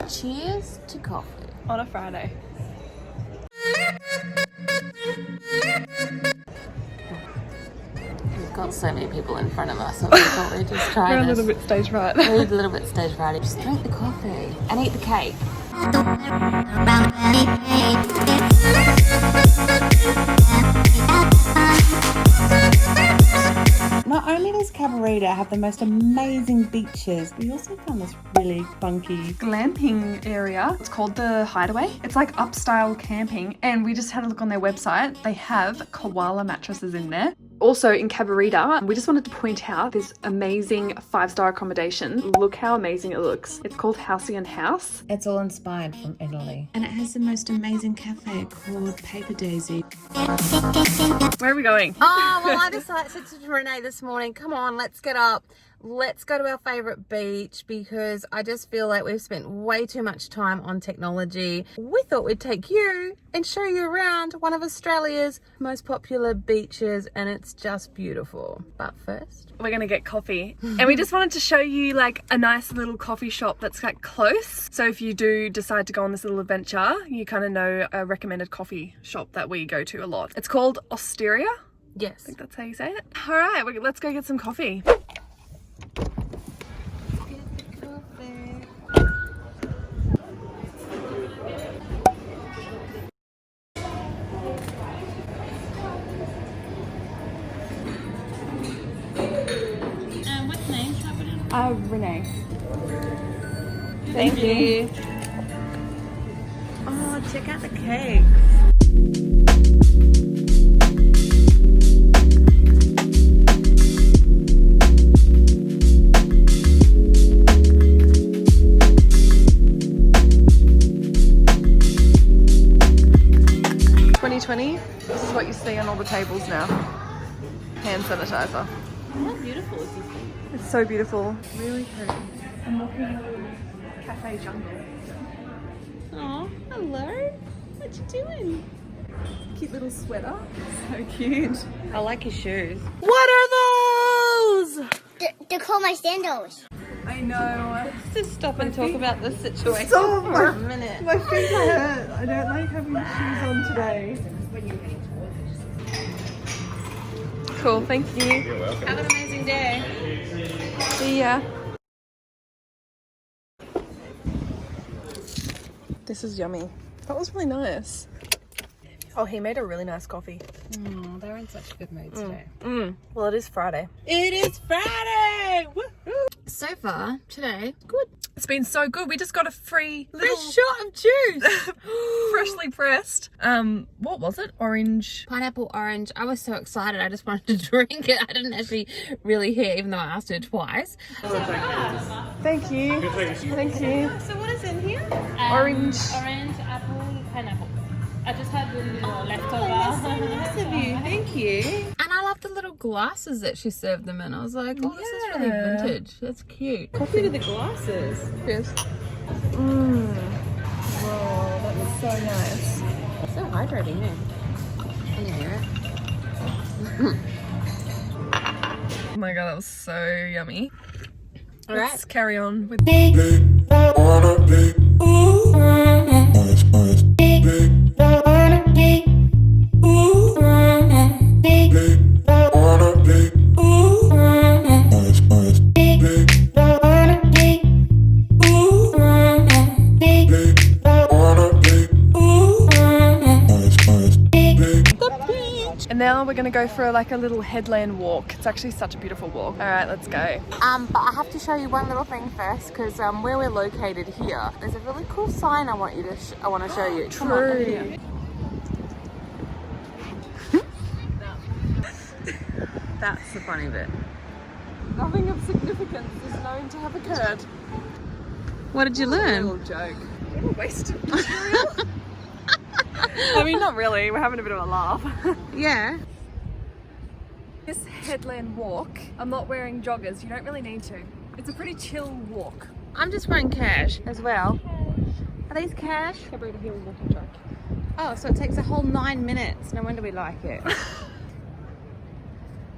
Cheers to coffee. On a Friday. We've got so many people in front of us, so we thought we'd just try We're a this. little bit stage fright. We're a little bit stage fright. Just drink the coffee and eat the cake. Not only does Cabarita have the most amazing beaches, we also found this really funky Glamping area. It's called the Hideaway. It's like upstyle camping, and we just had a look on their website. They have koala mattresses in there. Also in Cabarita, we just wanted to point out this amazing 5-star accommodation. Look how amazing it looks. It's called Halcyon House. It's all inspired from Italy. And it has the most amazing cafe called Paper Daisy. Where are we going? Oh, well, I decided to Renee this morning, come on, let's get up. Let's go to our favourite beach because I just feel like we've spent way too much time on technology. We thought we'd take you and show you around one of Australia's most popular beaches, and it's just beautiful. But first, We're gonna get coffee, and we just wanted to show you like a nice little coffee shop that's like close. So if you do decide to go on this little adventure, you kind of know a recommended coffee shop that we go to a lot. It's called Osteria. yes. I think that's how you say it. All right, let's go get some coffee. What's the name? Renee. Thank you. Oh, check out the cake. This is what you see on all the tables now. Hand sanitizer. How beautiful is this thing? It's so beautiful. Really pretty. I'm walking in a little cafe jungle. Oh, hello. What you doing? Cute little sweater. So cute. I like your shoes. What are those? They're called my sandals. I know. Just stop and talk about this situation So for a minute. My feet hurt. I don't like having shoes on today. Cool, thank you. You're welcome. Have an amazing day. See ya. This is yummy. That was really nice. Oh, he made a really nice coffee. Oh, they're in such a good mood today. Well, it is Friday. It is Friday! Woo-hoo. So far, today, good. It's been so good. We just got a free little shot of juice. freshly pressed. What was it? Orange. Pineapple orange. I was so excited. I just wanted to drink it. I didn't actually really hear, even though I asked her twice. Thank you. Thank you. So what is in here? Orange. Orange, apple, pineapple. I just had the little leftover. That's so nice of you. Thank you. And I love the little glasses that she served them in. I was like, oh, this is really Yeah. vintage. That's cute. Coffee to the glasses. Yes. Whoa, that was so nice. So hydrating, eh? Can you hear it? Oh my god, that was so yummy. All Let's right. carry on with. And now we're gonna go for like a little headland walk. It's actually such a beautiful walk. All right, let's go. But I have to show you one little thing first, because where we're located here, there's a really cool sign I want you to. I want to show you. Come on, over here. That's the funny bit. Nothing of significance is known to have occurred. What did you A learn? little joke. What a waste of material. I mean, not really. We're having a bit of a laugh. Yeah. This headland walk, I'm not wearing joggers. You don't really need to. It's a pretty chill walk. I'm just wearing cash as well. Are these cash? Cabarita Hill walking track. Oh, so it takes a whole 9 minutes. No wonder we like it.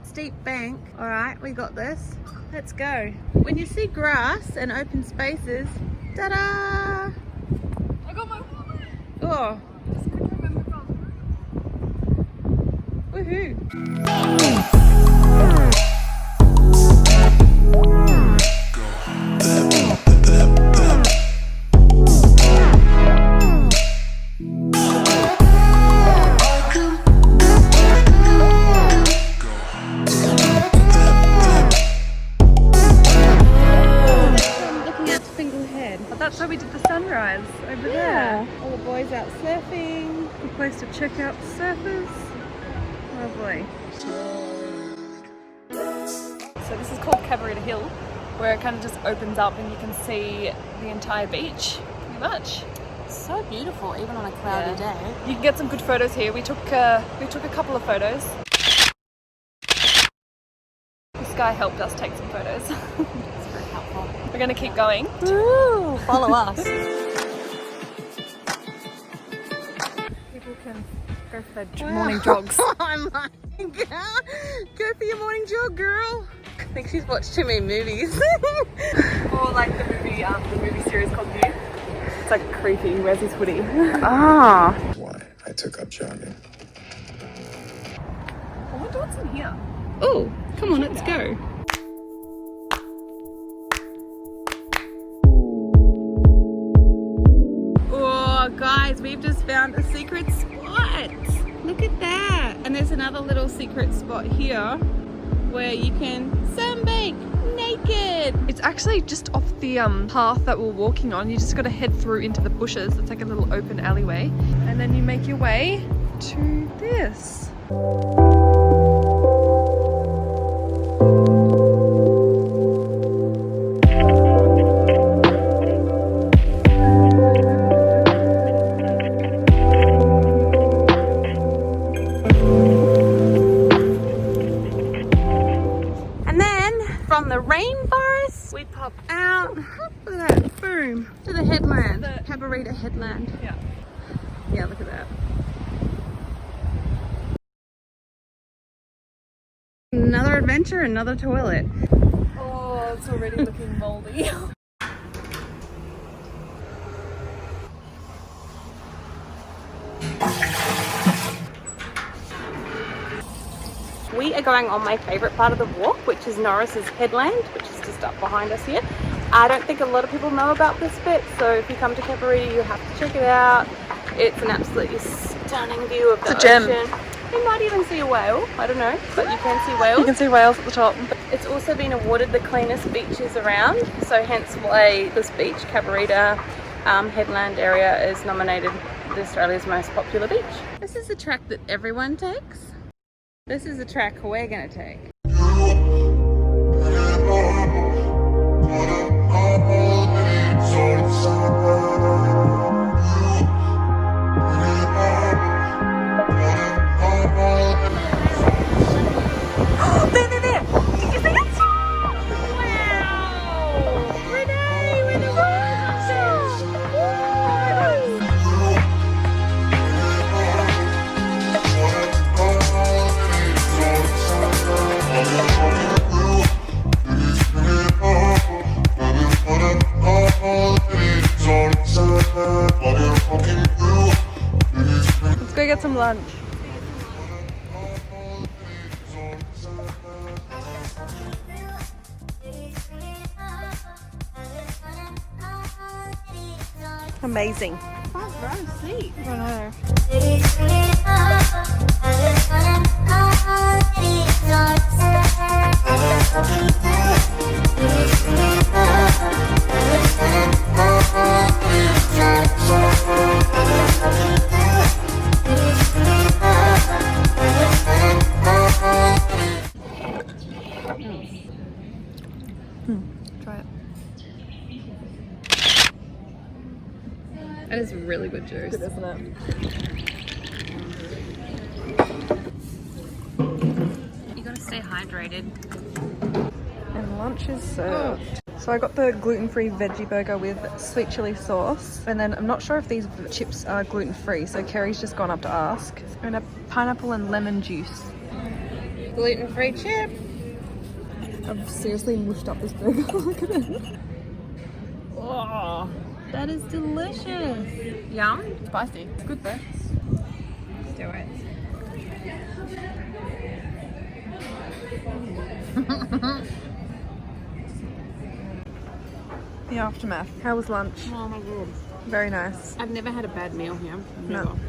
Steep bank. All right, we got this. Let's go. When you see grass and open spaces, Ta-da! I got my wallet. Oh, Just couldn't remember from. woohoo! That's where we did the sunrise, over there. All the boys out surfing. Good place to check out surfers. Lovely. So this is called Cabarita Hill, where it kind of just opens up and you can see the entire beach, pretty much. So beautiful, even on a cloudy day. You can get some good photos here. We took a couple of photos. This guy helped us take some photos. It's very helpful. We're going to keep going. Ooh, follow us. People can go for their morning jogs. I'm like, go for your morning jog, girl. I think she's watched too many movies. Or like the movie series called You. It's like creepy. He wears his hoodie. Ah. Why I took up jogging. I wonder what's in here. Oh, come on, let's go. Oh, guys, we've just found a secret spot. Look at that. And there's another little secret spot here where you can sunbake naked. It's actually just off the path that we're walking on. You just got to head through into the bushes. It's like a little open alleyway. And then you make your way to this. From the rainforest, we pop out. Look at that, boom, to the headland, Cabarita Headland. Yeah. Yeah, look at that. Another adventure, another toilet. Oh, it's already looking moldy. We are going on my favourite part of the walk, which is Norris's Headland, which is just up behind us here. I don't think a lot of people know about this bit, so if you come to Cabarita, you have to check it out. It's an absolutely stunning view of the gem. ocean. You might even see a whale, I don't know, but you can see whales. You can see whales at the top. It's also been awarded the cleanest beaches around, so hence why this beach, Cabarita Headland area, is nominated as Australia's most popular beach. This is the track that everyone takes. This is the track we're going to take. Let's go get some lunch. Amazing. Front row seat. I know. Try it. That is really good juice. Good, isn't it? You gotta stay hydrated. And lunch is served. So I got the gluten-free veggie burger with sweet chili sauce. And then I'm not sure if these chips are gluten-free, so Kerrie's just gone up to ask. And a pineapple and lemon juice. Gluten-free chip. I've seriously mushed up this burger. Look at it. Oh, Oh, that is delicious. Yum. Spicy. It's good though. Let's do it. The aftermath. How was lunch? Oh my god. Very nice. I've never had a bad meal here. Never. No.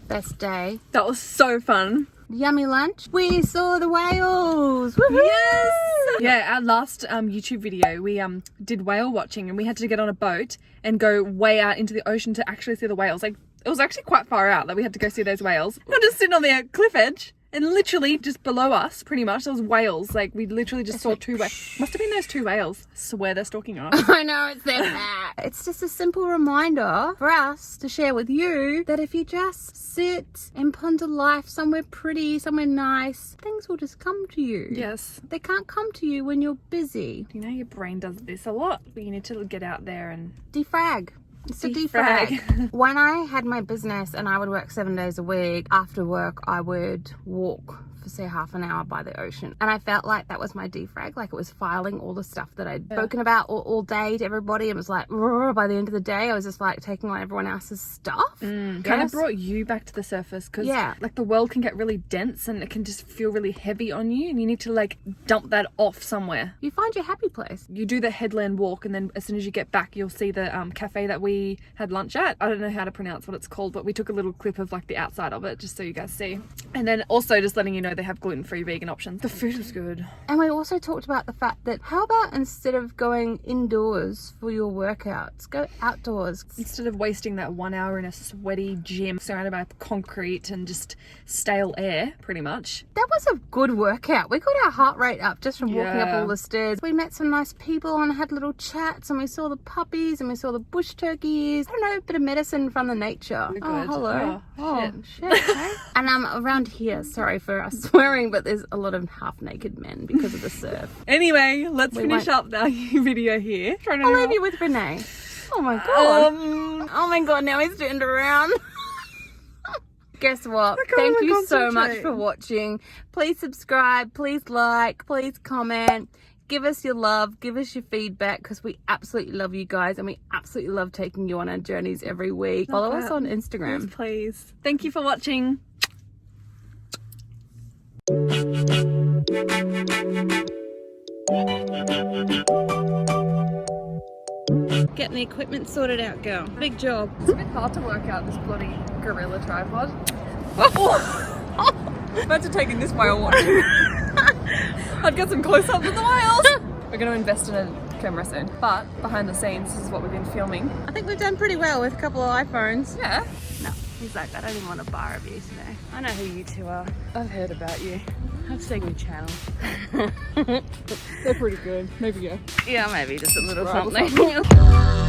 Best day. That was so fun. Yummy lunch. We saw the whales. Woohoo! Yes! Yeah, our last YouTube video, we did whale watching and we had to get on a boat and go way out into the ocean to actually see the whales. Like, it was actually quite far out that we had to go see those whales. We were just sitting on the cliff edge and literally just below us, pretty much, there was whales. Like, we literally just saw two whales. Must have been those two whales. I swear they're stalking us. I know, it's their back. It's just a simple reminder for us to share with you that if you just sit and ponder life somewhere pretty, somewhere nice, things will just come to you. Yes. They can't come to you when you're busy. You know, your brain does this a lot, but you need to get out there and... Defrag. It's a Defrag. defrag. When I had my business and I would work 7 days a week, after work I would walk for say half an hour by the ocean, and I felt like that was my defrag. Like, it was filing all the stuff that I'd spoken about all day to everybody. It was like, by the end of the day I was just like taking on everyone else's stuff. Kind of brought you back to the surface, because like the world can get really dense and it can just feel really heavy on you, and you need to like dump that off somewhere. You find your happy place. You do the Headland walk, and then as soon as you get back you'll see the cafe that we had lunch at. I don't know how to pronounce what it's called, but we took a little clip of like the outside of it just so you guys see. And then also just letting you know they have gluten-free vegan options. The food was good. And we also talked about the fact that how about instead of going indoors for your workouts, go outdoors. Instead of wasting that 1 hour in a sweaty gym surrounded by concrete and just stale air, pretty much. That was a good workout. We got our heart rate up just from walking up all the stairs. We met some nice people and had little chats, and we saw the puppies and we saw the bush turkeys. I don't know, a bit of medicine from the nature. Good. Oh, hello. Oh, shit. Okay. And around here, sorry for us swearing, but there's a lot of half-naked men because of the surf. Anyway, let's finish up our video here. I'll leave you with Renee. Oh my god. Oh my god, now he's turned around. Guess what? Thank you so much for watching. Please subscribe, please like, please comment. Give us your love, give us your feedback, because we absolutely love you guys and we absolutely love taking you on our journeys every week. Follow us on Instagram. Yes, please. Thank you for watching. Getting the equipment sorted out, girl. Big job. It's a bit hard to work out this bloody gorilla tripod. Imagine taking this whale watching. I'd get some close-ups of the whales. We're going to invest in a camera soon, but behind the scenes, this is what we've been filming. I think we've done pretty well with a couple of iPhones. Yeah. No, he's like, I don't even want a bar of you today. I know who you two are. I've heard about you. I've seen your channel. They're pretty good. Maybe go. Yeah, maybe just a little Right. something.